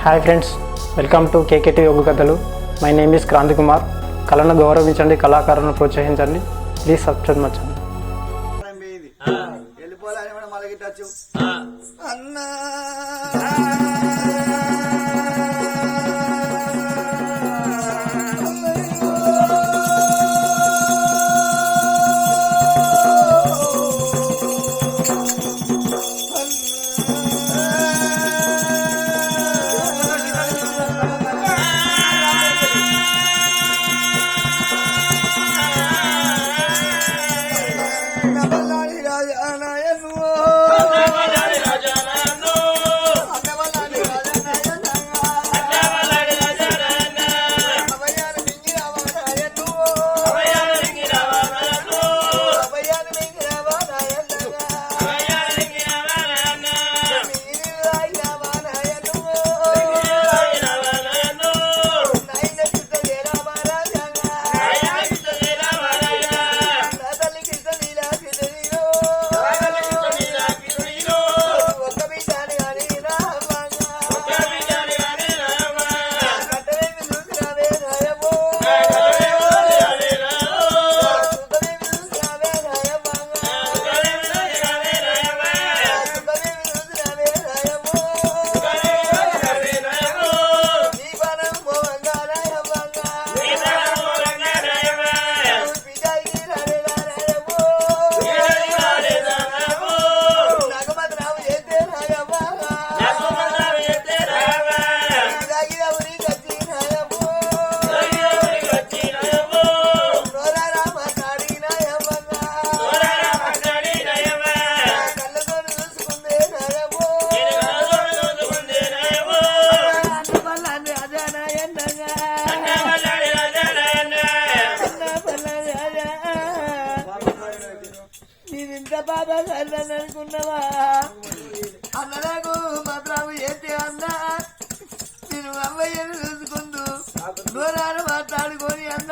Hi friends, welcome to KKT yoga Kathalu. My name is Kranthi Kumar. కళను గౌరవించండి, కళాకారులను ప్రోత్సహించండి. Please subscribe my channel. బాబా అనుకున్నావా అన్న? నాకు మాత్రం ఏంటి అన్న, నేను అమ్మయ్యను చూసుకుందు దూరాన్ని మాట్లాడుకొని అన్న,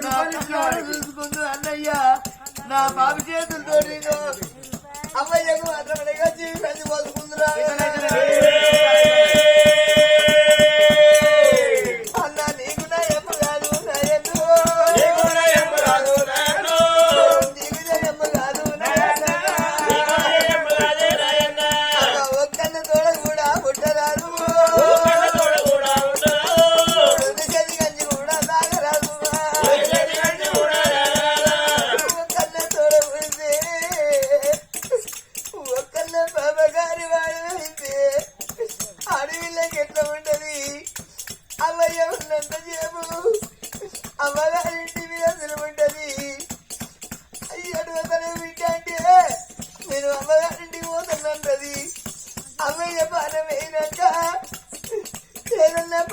నా పిల్లలు చూసుకుందు అన్నయ్య. నా బాబు చేతులతో అమ్మయ్యకు మాత్రం వచ్చి పెళ్లి పోసుకుందురా అన్న. నీకు నా ఎమ్మ కాదు, నా ఎన్ను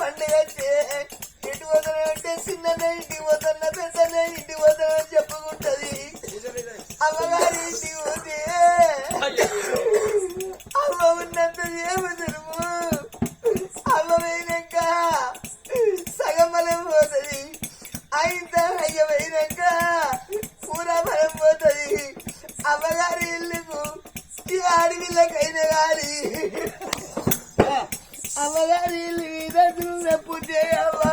పండుగ ఇంటి పోతానంటే చిన్న ఇంటికి పోతున్నా, పెద్ద ఇంటికి పోతానని చెప్పుకుంటది. అమ్మగారి ఇంటికి పోతే అమ్మ ఉన్నంత ఏమి తెలుపు, అమ్మ పోయినాక సగం బలం పోతుంది, అయిత అయ్య పోయినాక పూరా బలం పోతుంది. అమ్మగారి ఇల్లుకు ఈ ఆడవిళ్ళకైనా కానీ అమ్మగారి ఇల్లు మీద చూపు చేయమ్మా.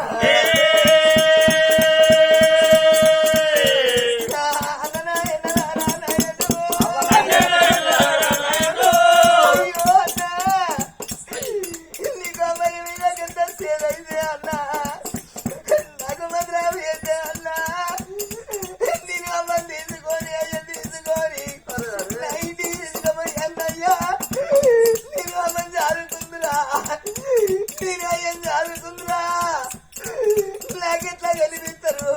నాకెట్లా కనిపిస్తారు,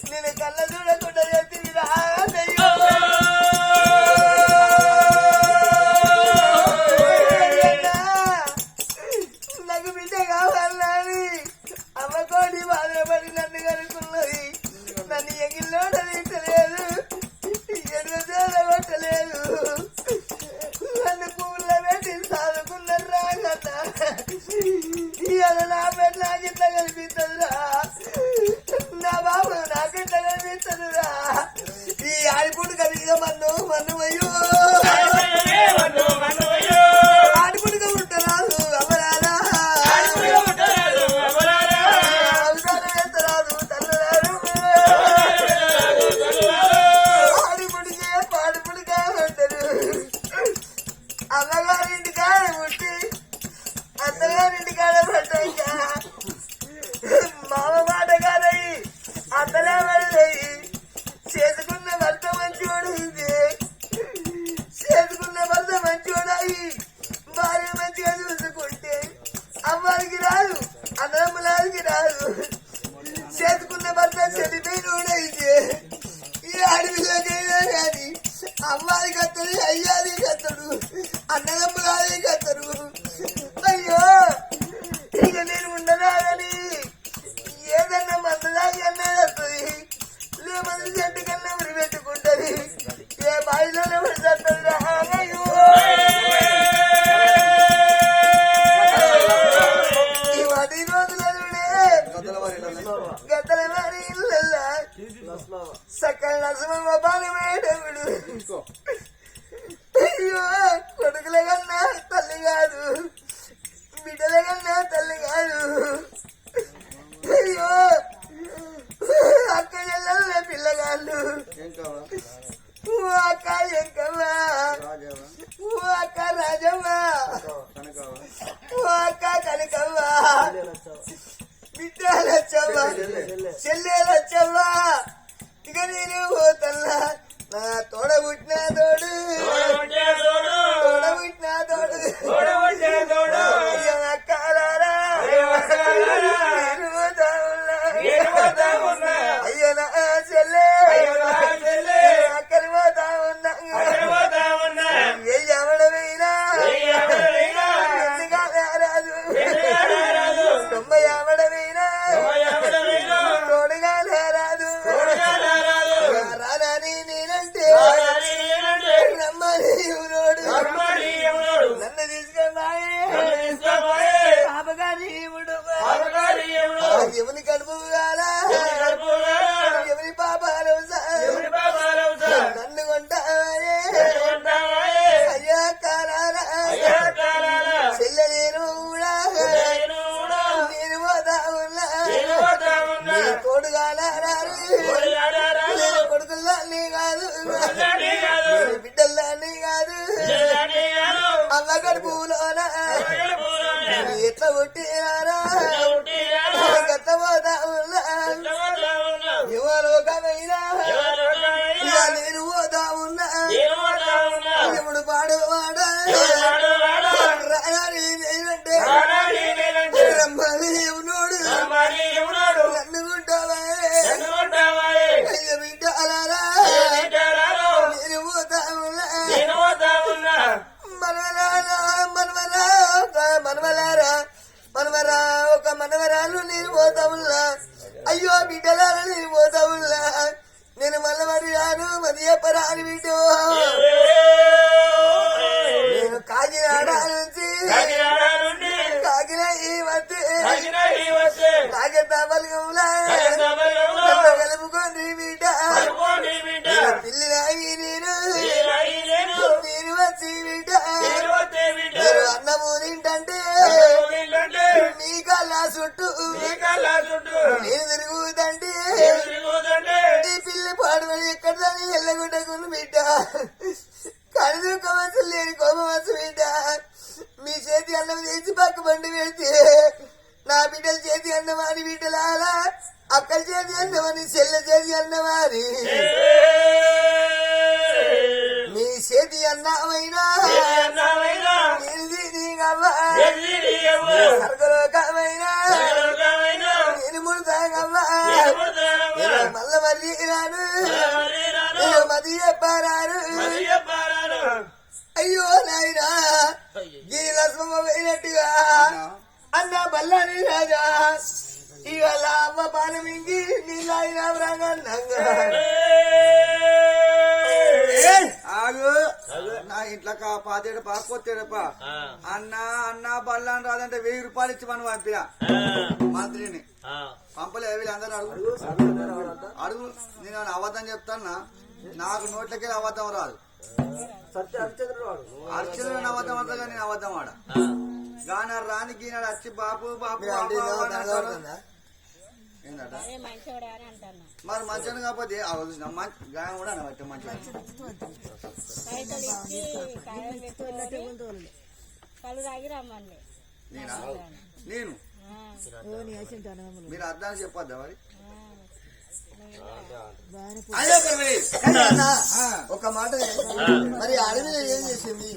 నేను కళ్ళ చూడకుండా చెప్తున్నా. నాకు బిడ్డ కావాలని అమ్మకోడి బాధపడి నన్ను కనుక్కున్నది. నన్ను ఎగిల్లో తీర్చలేదు, ఎడుగు కొట్టలేదు, నన్ను పువ్వుల్లో పెట్టి సాదుకున్నారా కదా. ఇవాళ నా పెద్ద నాకెట్లా కనిపిస్తుందిరా, నా బాబు నాకెట్లా కనిపిస్తుందిరా. ఈ ఆడిపుడు కలిగిన మన్ను మన్ను అయ్యో ఆడిపుడుగా ఉంటారా అమరాలా బిడ్డ లచ్చవ్వ చెల్లె లచ్చవ్వ ఇక నేను పోతల్లా నా తోడ పుట్టిన తోడు తోడ పుట్టిన తోడు అక్కలారా అయ్యో నా చెల్లె అక్కడి పోతా ఉన్నా వెయ్యవడమైనా రాదు 90 అవడమైనా తోడుగా రాదు రాదని నేనంటే నమ్మని ఎవరోడు నన్ను తీసుకున్నాయే పాపగారి ఎవరి కడుపు కాలా ఎవరి పాపాలు నన్ను కొంటావే అయ్యా కాలారా చెల్లె నేను కూడా నేను పోతా ఉన్నా తోడుగాలా కొడుకుల్లా నీ కాదు బిడ్డల్లా నీ కాదు అమ్మ కడుపులోనా ఎట్లా కొట్టినారా గట్ల పోతా ఉన్నా ఎవరు ఒకమైనా నేను పోతా ఉన్నా ఇప్పుడు పాడువాడా రాని నేనంటే రమ్మని ఎవనోడు నన్ను ఉంటావా అయ్య బిడ్డ అలారా నేను పోతా ఉన్నా మనవరా ఒక మనవరాలు నేను పోతా ఉన్నా అయ్యో బిడ్డలారా నేను పోతా ఉన్నా నేను మళ్ళీ మరి రాను మరి చెప్పరాని బిడ్డ నేను కాకినాడ నుంచి కాకినా ఈ వస్తే కాకెత్తాపల్లిలా కలుపుకొని బిడ్డ పిల్లినాయి నేను వచ్చి బిడ్డ అన్నము తింటే నీ కల్లా చుట్టూ నేను తిరుగుతంటే నీ పిల్లి పాడుబడి ఎక్కడ ఎల్లగొట్టకుని బిడ్డ కడుదు కోమసు లేని కోమసు బిడ్డ మీ చేతి అన్నం చేసి పక్క బండి పెడితే నా బిడ్డల చేతి అన్నమాని బిడ్డలాలా అక్కల చేతి అన్నమని చెల్ల చేతి అన్నమాని మీ చేతి అన్నమైనా సర్గలోకమైనా నేను ముడతాగమ్మా మల్ల మళ్ళీ రాను మది చెప్పారాను అయ్యో నాయనా ఈ లక్ష్మ పోయినట్టుగా అన్న బల్లని రాజా ఇవాళ అమ్మ పానమింగి నీళ్ళ రంగన్నంగా ఆగు నా ఇంట్లో పాతేడపా కొత్తేడపా అన్న బల్లాని రాదంటే 1000 రూపాయలు ఇచ్చి మనం పంపిన మంత్రిని పంపలే వీళ్ళందరూ అడుగు నేను అబద్ధం చెప్తానా నాకు నోట్లకే అబద్ధం రాదు అర్చన అబద్ధం అంతా నేను అబద్ధం ఆడ గాన రానికి ఈనాడు వచ్చి బాపు బాపు మరి మంచిగా కాకపోతే గాయం కూడా అనబట్టే మంచిగా నేను మీరు అర్థాన్ని చెప్పొద్దా మరి ఒక మాట మరి అడవిలో ఏం చేసింది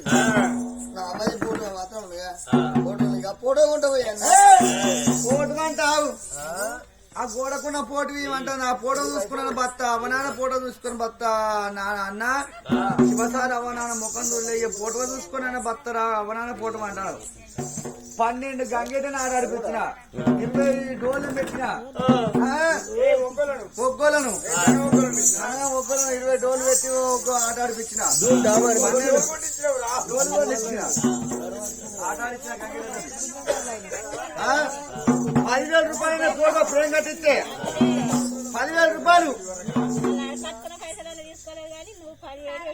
నా అమ్మాయి ఫోటో మాత్రం ఫోటో ఉంటావు ఫోటో అంటావు ఆ గోడకున్న పోటు ఇవ్వమంటాను ఆ ఫోటో చూసుకున్నాను బత్త అవనాన్న ఫోటో చూసుకుని బత్త అన్న శివసారి అవనాన్న ముఖం చూడలే ఫోటో చూసుకున్నాను బత్తరా అవనాన్న ఫోటో అంటాడు 12 గంగేటని ఆడాడిపించిన 20 డోళ్ళు పెట్టిన ఒగ్గోలను 20 డోళ్ళు పెట్టి ఒక ఆట ఆడిపించిన ఆట ఆడిచ్చిన గంగేటని 10,000 రూపాయలు ఫోటో ఫ్రేమ్ కట్టిస్తే 10,000 రూపాయలు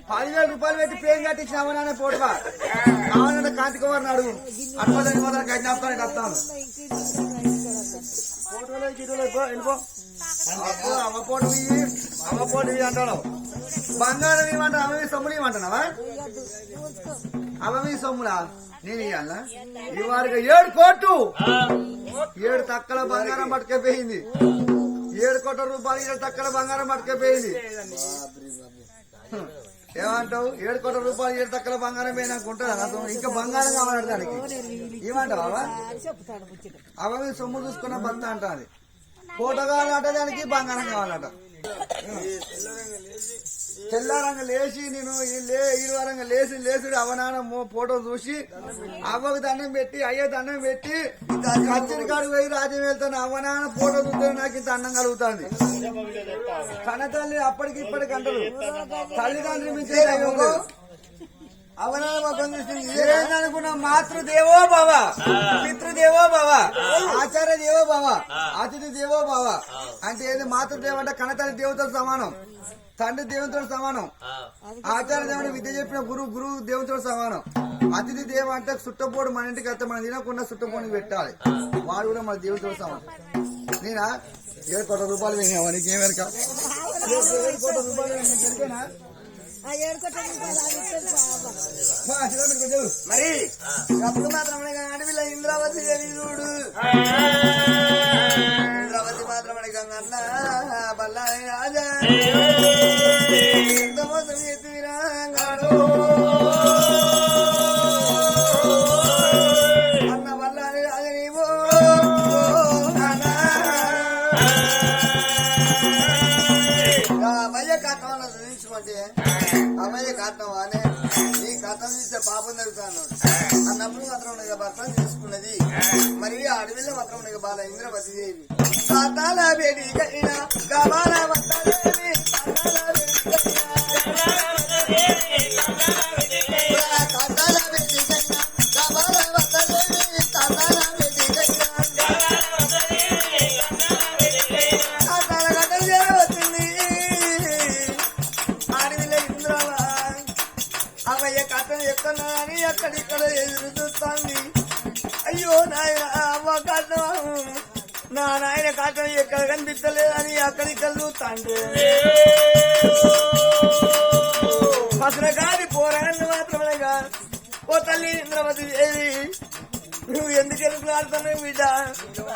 10,000 రూపాయలు పెట్టి ఫ్రేమ్ కట్టించిన అవనానే ఫోటో కావాలంటే కాంతి కుమార్ అడుగు అట్లా కట్టినాస్తాను వస్తాను ఫోటోలో వెళ్ళిపో అమ్మ ఫోటో అంటావు బంగారం ఇవ్వంట అమ్మ సొమ్ములు ఇవ్వమంటున్నావా అమ్మ సొమ్ములా నేను ఇవ్వాలా ఇవాళ 7 కోట్లు 7 తక్కల బంగారం పట్టుకపోయింది. 7 కోట్ల రూపాయలు 7 తక్కల బంగారం పట్టుకపోయింది. ఏమంటావు? 7 కోట్ల రూపాయలు 7 తక్కల బంగారం పోయినాకుంటా ఇంకా బంగారం కావాలంట దానికి. ఏమంటావు అవ్వ? అవ్వ మీద సొమ్ము చూసుకున్న భర్త అంట. అది కోట కావాలంట, దానికి బంగారం కావాలట. తెల్లారంగా లేచి నేను ఇరువారంగా లేచుడు అవనాన్న ఫోటో చూసి అవ్వకు దండం పెట్టి అయ్యే దండం పెట్టి కచ్చరి కాడు పోయి రాజ్యం వెళ్తాను. అవనాన్న ఫోటో చూస్తే నాకు ఇంత అన్నం కలుగుతుంది. కన్నతల్లి అప్పటికి ఇప్పటికి అంటారు. తల్లిదండ్రులు మించే అవనాన్న మొత్తం చూసింది. ఏందనుకున్నా మాతృదేవో భవ, పితృదేవో భవ, ఆచార్య దేవో భవ, అతిథి దేవో భవ. అంటే ఏంది? మాతృదేవ అంటే కన్నతల్లి దేవతతో సమానం, తండ్రి దేవునితో సమానం, ఆచార్య దేవుని విద్య చెప్పిన గురువు దేవునితో సమానం. అతిథి దేవ అంటే సుట్టపోడు మన ఇంటికి వస్తే మనం తినకుండా సుట్టపోనికి పెట్టాలి. వాడు కూడా మన దేవునితో సమానం. నేనా 7 కోట్ల రూపాయలు వేసినావా? నీకేమెరక 7 కోట్ల రూపాయలు ఎరికేనా? మరి అప్పుడు మాత్రమే అడవిలో ఇంద్రావతి చూడు. ఇంద్రావతి మాత్రమే గంగన్న బల్లారి రాజా ఎంత మోసం చేతిరా అన్న బల్లారి రాజా నీవో అమ్మయ్య కట్టం చూపించుకుంటే అమ్మయ్య కట్టం అనే నీ కట్టం చూస్తే పాపం జరుగుతాను అన్నప్పుడు మాత్రం భర్త తీసుకున్నది. మరి ఆ అడవిలో మాత్రం బాల ఇంద్రవతి దేవి కాతాల బేడి కైనా గబాల వత్తదేవి కాతాల బేడి కైనా గబాల వత్తదేవి కాతాల బేడి కైనా కాతాల గడ్డలు చేరవచ్చింది. అడవిలో ఇంద్రవ అవయ్య కథను ఎక్కడా అని అక్కడిక్కడ ఎదురు చూస్తాంది. అయ్యో నాయన అవ్వ కథం నా నాయన కథం ఎక్కడ కనిపించలేదని అక్కడిక్కడ చూస్తాంటే అసలు కాదు పోరాన్ని మాత్రమేగా. ఓ తల్లి ఇంద్రవతి దేవి నువ్వు ఎందుకు ఎదుగులాడుతున్నావు బిడ్డ?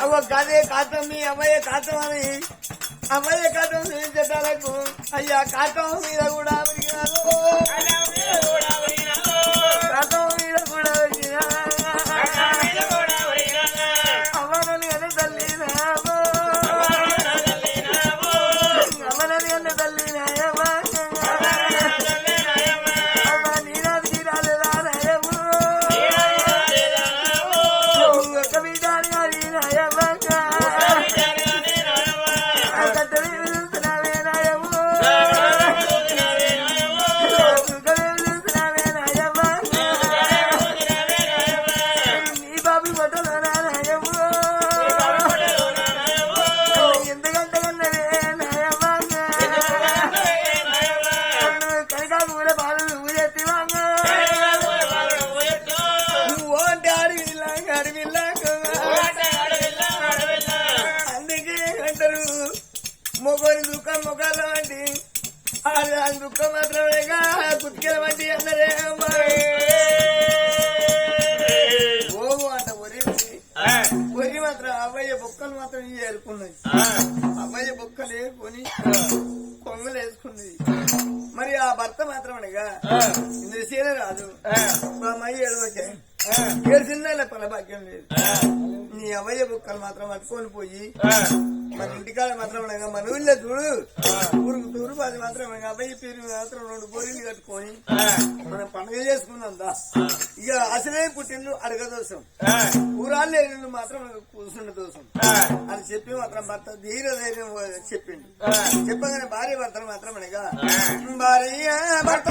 అవ్వ కదే కాతం మీ అవ్వయ్య కాతం అని అవ్వయ్య కాతం చూపించటాలకు అయ్యా కాతం మీద కూడా కాతం మీద కూడా అవ్వనని అని తల్లి అవ్వనని అన్న తల్లి నాయమ్మ అవ్వ నీరాది రాలేదా నాయమ్మ ఒక్క బిడ్డాని అది నాయమ్మ మొగోని దుఃఖం మొగాల వంటి అది దుఃఖం మాత్రమేగా కుత్కెల వంటి అందరే ఓ అంట ఒరి మాత్రం అవ్వయ్య బొక్కలు మాత్రం ఏరుకున్నది. అవ్వయ్య బొక్కలు వేసుకొని కొంగలు వేసుకున్నది. మరి ఆ భర్త మాత్రమేగా ఇంద్రశీల రాదు అమ్మాయి ఏడవకే ఏడ్చిందా పల భాగ్యం లేదు. నీ అవ్వయ్య బొక్కలు మాత్రం పట్టుకొని పోయి మన ఇంటికాడ మాత్రం మన ఊళ్ళో చూడు ఊరుకు తూరు అది మాత్రం అబ్బాయి పేరు మాత్రం 2 బోరీలు కట్టుకొని మనం పండుగ చేసుకుందా. ఇక అసలే పుట్టిండ్లు అడగదోసం ఊరాళ్ళు వెళ్ళిండు మాత్రం కూర్చుండ దోసం అని చెప్పి మాత్రం భర్త ధీర ధైర్యం చెప్పిండు. చెప్పగానే భార్య భర్తలు మాత్రం అనగా భార్య భర్త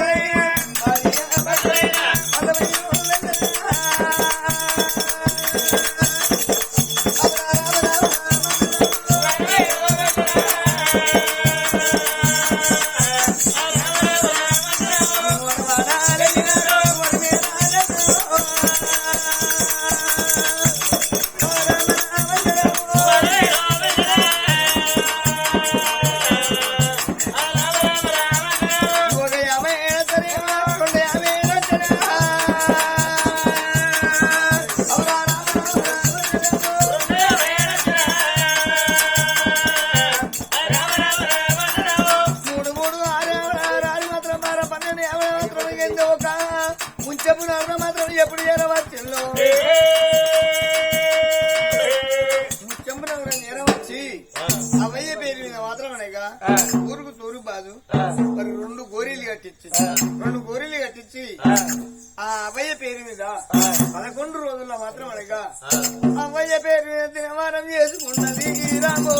అవ్వయ్య పేరు దినమానం చేసుకున్నది రామో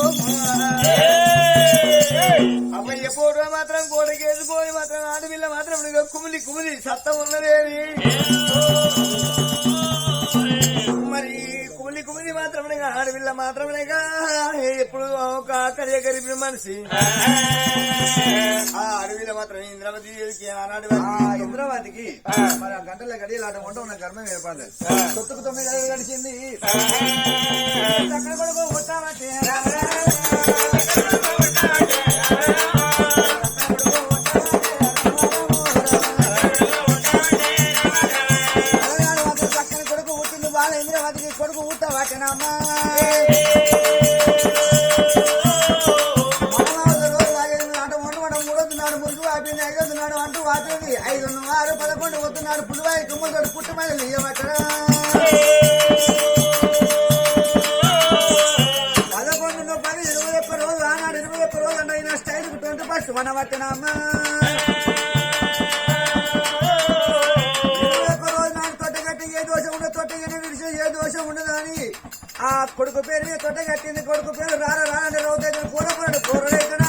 అవ్వయ్య పోటు మాత్రం గోడకేసుకొని మాత్రం ఆడపిల్ల మాత్రం కుమిలి కుమిలి సత్తం ఉన్నదేవి మరి కుమిలి కుమిలి మాత్రమే ఆడపిల్ల మాత్రమేగా ఎప్పుడు ఒక అక్కడే గరిపిన మనిషి ఆ అడవిలో మాత్రం ఇంద్రవతి ఆనాడు ఇంద్రవతికి మరి ఆ గంటల గడియలు ఆట వంట ఉన్న కర్మ ఏర్పడలేదు సొత్తుకు 9 గడియలు గడిచింది కొడుకు పుట్టామంటే కొడుకు ఊట వాటినమ్మా ఆట వండు మూడొద్దున్నాడు మురుగు వాపింది 5 అంటూ వాపింది 5 6 11 వస్తున్నాడు పులివాయి కుమ్మతోడు పుట్టమని ఇయ్యబట్టడా 11 10 21 రోజు ఆనాడు 21 రోజు అంటే అయినా స్టైల్ 21 మన పట్టినమ్మా ఆ కొడుకు పేరు తొట్ట కట్టింది కొడుకు పేరు రానంటే రౌతే కూరపోయాడు కూరలేకనా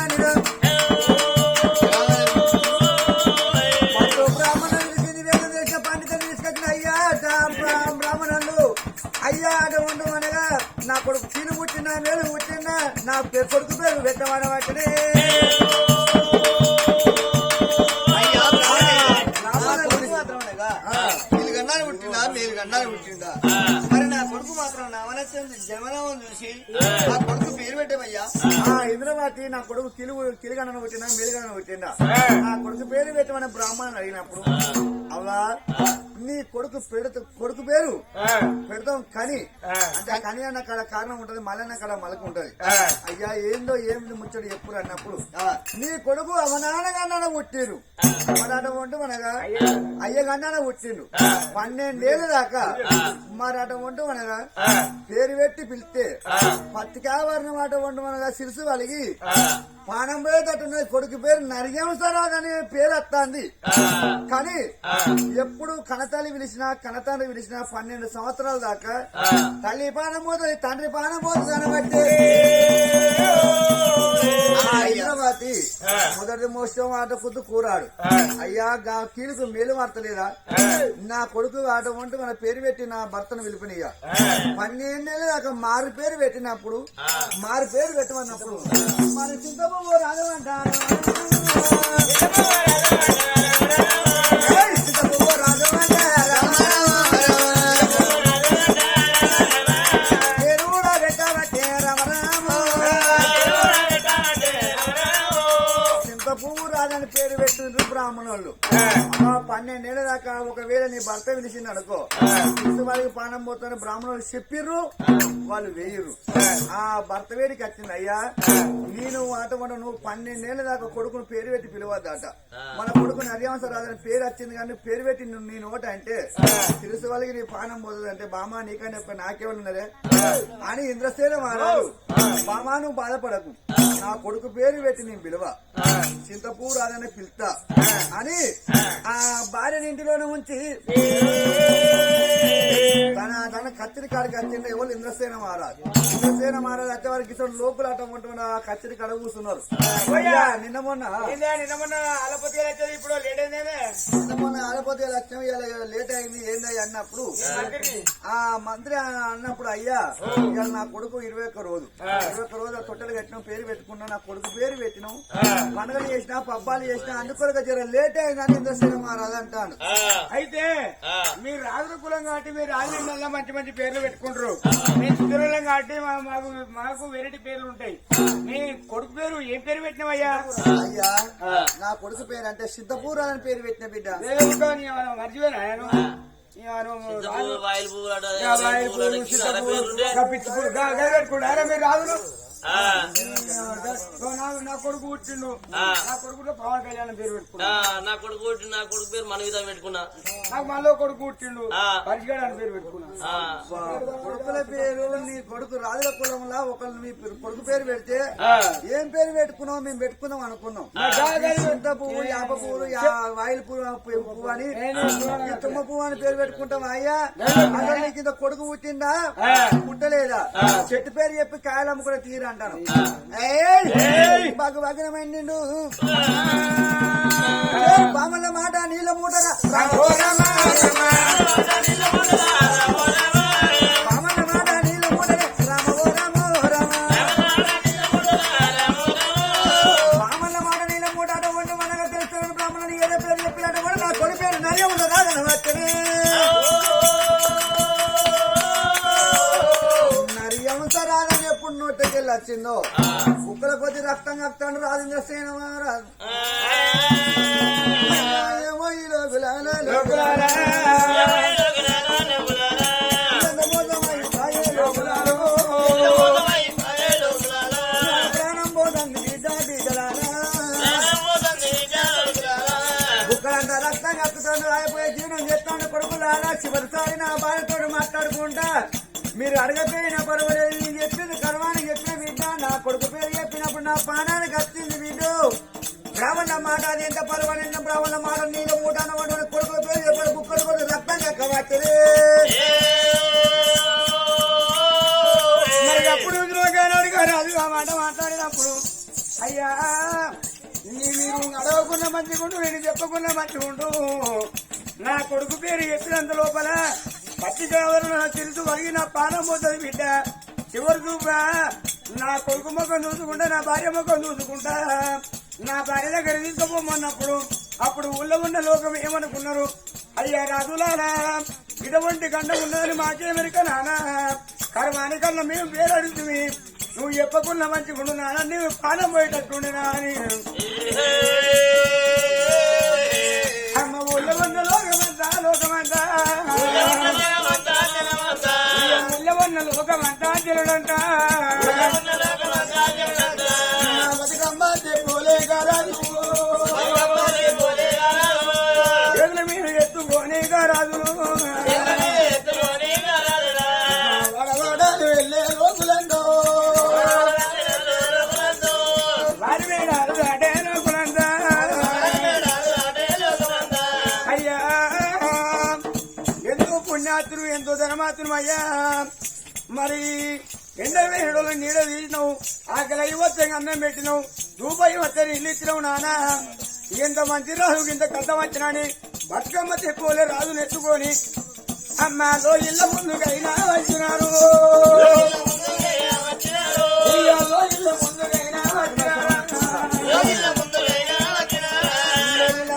బ్రాహ్మణులు పిలిచింది వేద దేశ పండితులు తీసుకొచ్చిన అయ్యా బ్రాహ్మణులు అయ్యా అటు ఉండు అనగా నా కొడుకు చీను పుట్టినా మేలు పుట్టినా నా కొడుకు పేరు పెట్టమని వాటిని మీరు గండాలు పుట్టిందా మరి నా కొడుకు మాత్రం నా జన్మనామం చూసి నా కొడుకు పేరు పెట్టమయ్యా ఇంద్రవతి నా కొడుకు కిలిగన్న పుట్టినా మేలుగన్న పుట్టిందా నా కొడుకు పేరు పెట్టమని బ్రాహ్మణుని అడిగినప్పుడు అలా నీ కొడుకు పేరు పెడతాం కని అంటే కని అన్న కాడ కారణం ఉంటది మల్లన్న కాడ మలకు ఉంటది అయ్యా ఏందో ఏమిటి ముచ్చడు ఎప్పుడు అన్నప్పుడు నీ కొడుకు అవనానగన్నాన పుట్టిరు మరాట వంట మనగా అయ్యగన్నాన పుట్టిండు 12 ఏళ్ళ దాకా మరాట వంట మనగా పేరు పెట్టి పిలిస్తే పత్తికావరణ మాట వంట మనగా సిరుసు వలిగి పానం పోయేటట్టున్నది కొడుకు పేరు నరిగంసరావు అని పేరు వస్తుంది కానీ ఎప్పుడు కనతల్లి పిలిచినా 12 సంవత్సరాల దాకా తల్లి పానం పోతుంది తండ్రి పానం పోతుంది అనబట్టి ఇంద్రవతి మొదటి మోసం ఆట కుద్దు కూరాడు అయ్యా కీలుకు మేలు మార్తలేదా నా కొడుకు ఆట వంట మన పేరు పెట్టి నా భర్తను పిలిపినయ్యా 12 ఏళ్ళ దాకా మారు పేరు పెట్టినప్పుడు మారు పేరు పెట్టమన్నప్పుడు మన చింతబాబు రాజమంటారు రాజని పేరు పెట్టిండ్రు బ్రాహ్మణులు 12 ఏళ్ళ దాకా ఒకవేళ నీ భర్త పిలిచింది అనుకో వాళ్ళకి పానం పోతాను బ్రాహ్మణులు చెప్పిర్రు వాళ్ళు వేయరు ఆ భర్త వేడికి వచ్చింది అయ్యా నేను ఆటమాట నువ్వు 12 ఏళ్ళ దాకా కొడుకును పేరు పెట్టి పిలవద్దట మన కొడుకు నర్యాంశ రాజని పేరు వచ్చింది కానీ పేరు పెట్టి నీ నోట అంటే తెలుసు వాళ్ళకి నీ పానం పోతుంది అంటే బామా నీకని చెప్ప నాకేమన్నదే అని ఇంద్రసేన మారాడు బామా నువ్వు బాధపడకు నా కొడుకు పేరు పెట్టి నేను పిలువ చింతపూ రాదని పిలుస్తా అని ఆ భార్యని ఇంటిలోనే ఉంచి తన కత్తిరి కాడికి వచ్చింది ఎవరు ఇంద్రసేన మహారాజు వచ్చే వారికి లోపల అటమంటున్న కత్తిరి కాడ కూర్చున్నారు నిన్న మొన్న ఆలపతి ఇప్పుడు ఆలపతి లక్ష్యం లేట్ అయింది ఏంది అన్నప్పుడు ఆ మంత్రి అన్నప్పుడు అయ్యా ఇవాళ నా కొడుకు 21 రోజు తొట్టెలు కట్టినాం పేరు పెట్టుకున్నా నా కొడుకు పేరు పెట్టినాం పండుగలు చేసినా పబ్బాలు చేసినా అందుకొరగా జర లేట్ అయిందని ఇంద్రసేన మహారాజు అంటాను అయితే మీరు రాజుల కులం కాబట్టి మీరు రాజుల మంచి మంచి పేర్లు పెట్టుకుంటారు మేము చిత్రులం కాబట్టి మాకు వెరైటీ పేర్లు ఉంటాయి మీ కొడుకు పేరు ఏం పేరు పెట్టినవయ్యా అయ్యా నా కొడుకు పేరు అంటే సిద్ధపూర్ అని పేరు పెట్టిన బిడ్డ మర్చిపోయినా మీరు రాజులు నా కొడుకు పుట్టిండు నా కొడుకు పవన్ కళ్యాణ్ పేరు పెట్టుకున్నా నా కొడుకు పుట్టి నా కొడుకు పేరు మన విధంగా పెట్టుకున్నా నాకు మళ్ళీ కొడుకు పుట్టిండు పరిచయం అని పేరు పెట్టుకున్నా కొడుకుల పేరు నీ కొడుకు రాజుల కులంలో ఒకళ్ళు మీ కొడుకు పేరు పెడితే ఏం పేరు పెట్టుకున్నావు మేము పెట్టుకుందాం అనుకున్నాం చింత పువ్వు యాప పువ్వులు వాయిల్ పువ్వు అని తుమ్మ పువ్వు అని పేరు పెట్టుకుంటాం అయ్యా అసలు నీకు ఇంత కొడుకు పుట్టిందా పుట్టలేదా చెట్టు పేరు చెప్పి కాయలు అమ్ముకునే తీరు అంటాను భగవగ్నమైండు బామల మాట నీళ్ళ మూటరా బామల మాట నీళ్ళ మూటరా రామో రామో రామ బామల మాట నీళ్ళ మూట అటువంటి మనగా తెలుస్తున్నాడు బ్రాహ్మణుని ఏదో పేరు చెప్పినట్టు కూడా నా కొడి పేరు నరే ఉండదా వచ్చని నరియంసరాదని ఎప్పుడు నోటికెళ్ళి వచ్చిందో కుక్కల కొద్ది రక్తం కక్తాడు రాజేంద్ర సేన రాజు ఏమో ఈ లోకులారా ప్రాణం పోతుంది బిడ్డ బిడ్డలారా కుక్కలంతా రక్తం కక్కుతాడు రాయపోయే జీవనం చేస్తాడు కొడుకులారా చివరిసారి నా భార్యతో మాట్లాడుకుంటా మీరు అడగపోయినా పర్వాలేదు నేను చెప్పింది కర్వానికి చెప్పిన బిడ్డ నా కొడుకు పేరు చెప్పినప్పుడు నా ప్రాణానికి వచ్చింది బిడ్డు బ్రాహ్మణ మాట అది ఎంత పర్వాలేదు బ్రాహ్మణ మాట నీళ్ళ మూట అన్నమాట కొడుకుల పేరు చెప్పాడు కుక్కలు కూడా రక్తం ఎక్కబట్టలే మరి ఎప్పుడు అడిగారు అది ఆ మాట మాట్లాడినప్పుడు అయ్యా మీరు అడగకున్న మంచిగుండు నేను చెప్పకున్న మంచిగుండు నా కొడుకు పేరు చెప్పినంత లోపల పట్టి దేవరణ తెలుసు కలిగి నా పానం పోతుంది బిడ్డ చివరి చూపా నా కొడుకు ముఖం చూసుకుంటా నా భార్య ముఖం చూసుకుంటా నా భార్య దగ్గర తీసుకుపోమన్నప్పుడు అప్పుడు ఊళ్ళో ఉన్న లోకం ఏమనుకున్నారు అయ్యా రాజులారా ఇటువంటి గండ ఉన్నదని మాకేమెరిక నానా కర్మాని కన్నా మేము పేరు అడుగుతుంది నువ్వు చెప్పకున్న మంచిగుండు నాన్న నువ్వు పానం పోయేటట్టుండినా అని అమ్మ ఊళ్ళో ఉన్న లోకమంతా లోకమంతా లోకమంతా జరుడంట బతుకమ్మ చెప్పులే కదా చేతుల మీద ఎత్తుకోనే రాజులు వడవడాలు వెళ్ళే రోజులందో వారి మీద అటే లోకులంతా అయ్యా ఎంతో పుణ్యాతులు ఎంతో ధర్మాతులు అయ్యా మరి ఎండలు వేయడంలో నీడ తీసినావు ఆకలి అయ్యవచ్చే అన్నం పెట్టినావు రూపాయి వచ్చే ఇల్లు ఇచ్చినావు నానా ఎంత మంచి రాజు ఇంత కథ వచ్చినాని బతుకమ్మ తెప్పులే రాజు నెత్తుకొని అమ్మాలో ఇళ్ళ ముందుకైనా వచ్చినారు ఇళ్ళ ముందుకైనా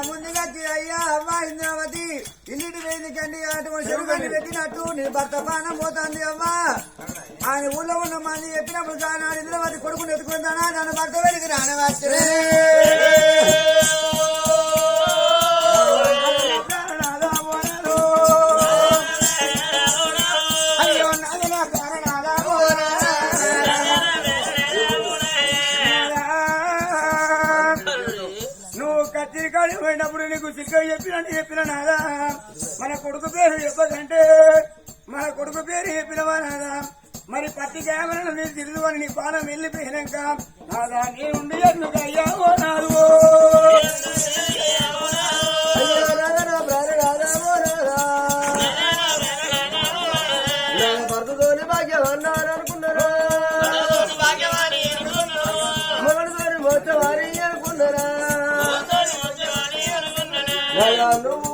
ముందుగా అయ్యా అవ్వ ఇంద్రావతి ఇల్లుటి వేదికండి అటువంటి చెరుగండి పెట్టినట్టు నీ భర్త పానం పోతుంది అవ్వా ఆయన ఊళ్ళో ఉన్న మంది చెప్పినప్పుడు కానీ ఇంద్రావతి కొడుకుని ఎత్తుకుంటానా నన్ను భర్త వేడికి రానవచ్చే అయ్యో నాది నా కారణాలా నువ్వు కత్తిరి కాడి పోయినప్పుడు నీకు సిగ్గు చెప్పిన నాదా మన కొడుకు పేరు చెప్పదంటే మన కొడుకు పేరు చెప్పినవా నాదా మరి పత్తి కేవలం నేను తిరుగుని నీ పానం వెళ్ళిపోయినాక నాదా నీ ఉండి ఎందుకు అయ్యావో నాదు భర్తతోని భాగ్యం అన్నారు అనుకున్నారా మొగడుతోని మోసవారి అనుకున్నారా నువ్వు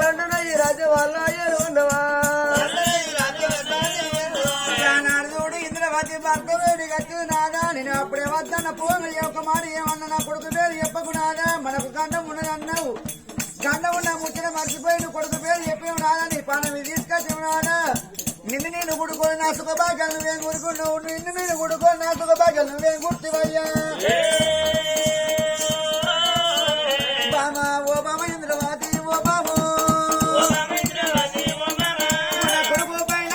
రెండునయ్యి రాజ్యం వల్ల ఉన్నవా నారదుడు ఇంద్రవతి భర్త వేడి కట్టు నాదా నేను అప్పుడే వద్దన్న పోను ఒక మాట ఏమన్నా నా కొడుకు పేరు చెప్పకు నాదా మనకు గండం ఉన్నదన్నావు గండం ఉన్న ముచ్చిన మర్చిపోయి నువ్వు కొడుకు పేరు చెప్పేవు నాదా నీ పానం తీసుకొచ్చావు నాదా నిన్ను నేను గుడుకొని నా సుఖభాగ్యాలు నువ్వేం గురుకున్నావు నిన్ను నేను గుడుకొని నా సుఖభాగ్యాలు నువ్వేం గుర్తివయ్యా బామా ఓ బామ ఇంద్రవాది ఓ బాము కొడుకు పైన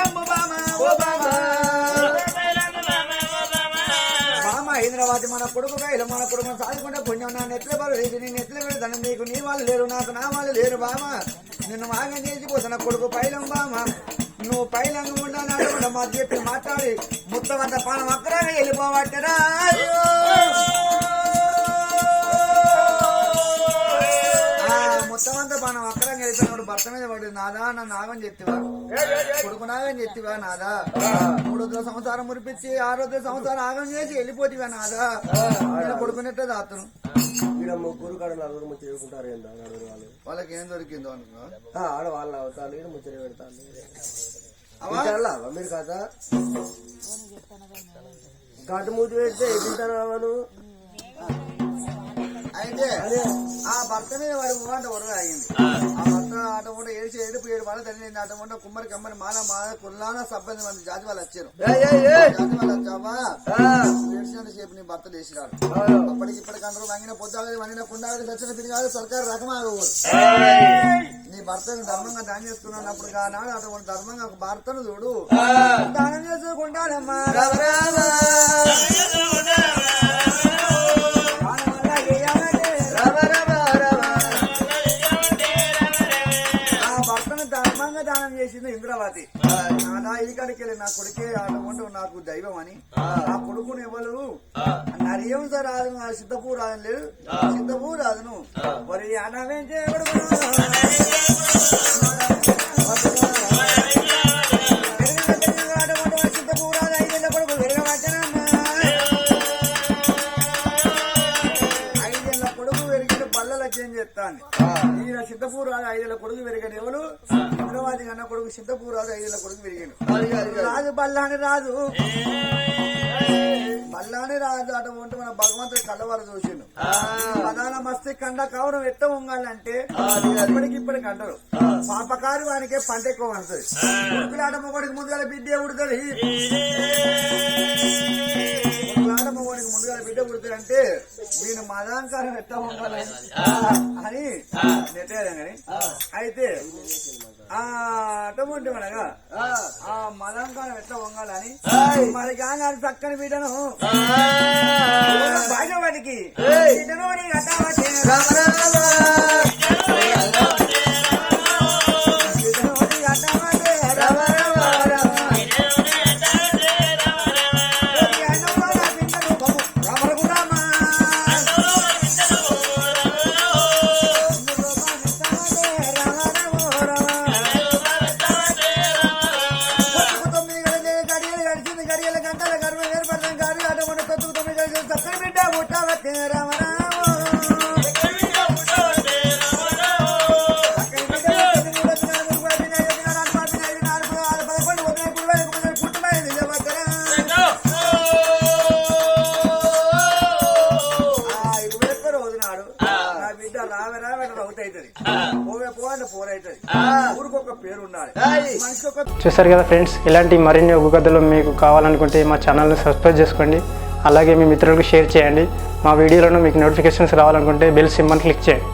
మన కొడుకు కైలు మన కొడుకు సాదుకుంటే పుణ్యం నా నెట్ల బలు లేదు నీ నెట్ల పెడతాను నీకు నీ వాళ్ళు లేరు నాకు నా వాళ్ళు లేరు బామ నిన్ను మాగం చేసిపోతున్న కొడుకు పైలం బామ నువ్వు పైలంగా ఉండాలి మా చెప్పి మాట్లాడి మొత్తం అంత పానం అక్కడే వెళ్ళిపోవట్టరా మొత్తం అంతా పానం అక్కడే వెళ్ళిపోయినప్పుడు భర్త మీద పడి నాదా నన్ను నాగం చెప్తివా కొడుకు నాగం చెప్తివా నాదా 3వ సంవత్సరం మురిపించి 6వ సంవత్సరం ఆగం చేసి వెళ్ళిపోతివా నాదా కొడుకునేట్టే దాతను ఇక్కడ ముగ్గురు కాడ నలుగురు ముచ్చట పెట్టుకుంటారు ఏందా నలుగురు వాళ్ళు వాళ్ళకి ఏం దొరికిందో అనుకో ఆడ వాళ్ళు అవుతారు ఇక్కడ ముచ్చట పెడతారు మీరు కదా గడ్డు మూతి పెడితే ఎదుగుతారు అవను అయితే ఆ భర్త మీద వాడు ఊరంట వరకు ఆగింది ఆ భర్త ఆట కూడా 7 వాళ్ళ తల్లి ఆట కూడా కుమ్మరి కమ్మరి మాల కుల్లాన 70 మంది జాతి వాళ్ళు వచ్చారు జాతి వాళ్ళు వచ్చావా ఏడ్చినంత సేపు నీ భర్త లేచిరాడు అప్పటికి ఇప్పటికి అందరూ వంగిన పొద్దాగది వంగిన కుండాగది దక్షిణ పిరిగాదు సర్కారు రకమాగకూడదు నీ భర్తను ధర్మంగా దానం చేసుకున్నప్పుడు కానాడు అటువంటి ధర్మంగా ఒక భర్తను చూడు దానం చేసుకుంటానమ్మా దానం చేసింది ఇంద్రవతి నా ఇక్కడికి వెళ్ళి నా కొడుకే ఆడమంటూ నాకు దైవం అని ఆ కొడుకుని ఎవరు నరియం రాదు నా సిద్ధపూ రాదని లేదు సిద్ధపూ రాదును మరి అనవేం చేయబడు సిద్ధపూ రాదు 5 ఏళ్ళ కొడుకు వెరగవచ్చనమ్మా 5 ఏళ్ళ కొడుకు వెరిగిన పల్లెలకి ఏం చెప్తాను ఈయన సిద్ధపూ రాదు 5 ఏళ్ళ కొడుకు వెరిగిన ఎవరు ఇంద్రవాది కన్నా కొడుకు సిద్ధపూ రాదు 5 ఏళ్ళ కొడుకు విరిగాడు రాజు బల్లాని రాజు అటువంటి మన భగవంతుడి కళ్ళవారు చూసిండు ప్రధాన మస్తి కండ కవరం ఎట్ట ఉంగాలంటే ఇప్పటికి అంటారు పాపకారు వానికే పంట ఎక్కువ పడుతుంది ఉడుకులాట మొగడికి ముందుగా బిడ్డ ఉడుతుంది మొగడికి ముందుగా బిడ్డ ఉడుతుంది అంటే దీని మదాంకారం ఎట్ట ఉండాలని అని నెట్టేయడం కానీ అయితే అటువంటి మనగా ఆ మలంకాలం ఎట్లా వంగాలని మరి కానీ చక్కని బిడ్డను భాగ్యవాడికి బిడ్డను చూసారు కదా ఫ్రెండ్స్, ఇలాంటి మరిన్ని ఒగ్గు కథలు మీకు కావాలనుకుంటే మా ఛానల్ని సబ్స్క్రైబ్ చేసుకోండి. అలాగే మీ మిత్రులకు షేర్ చేయండి. మా వీడియోలను మీకు నోటిఫికేషన్స్ రావాలనుకుంటే బెల్ సింబల్ క్లిక్ చేయండి.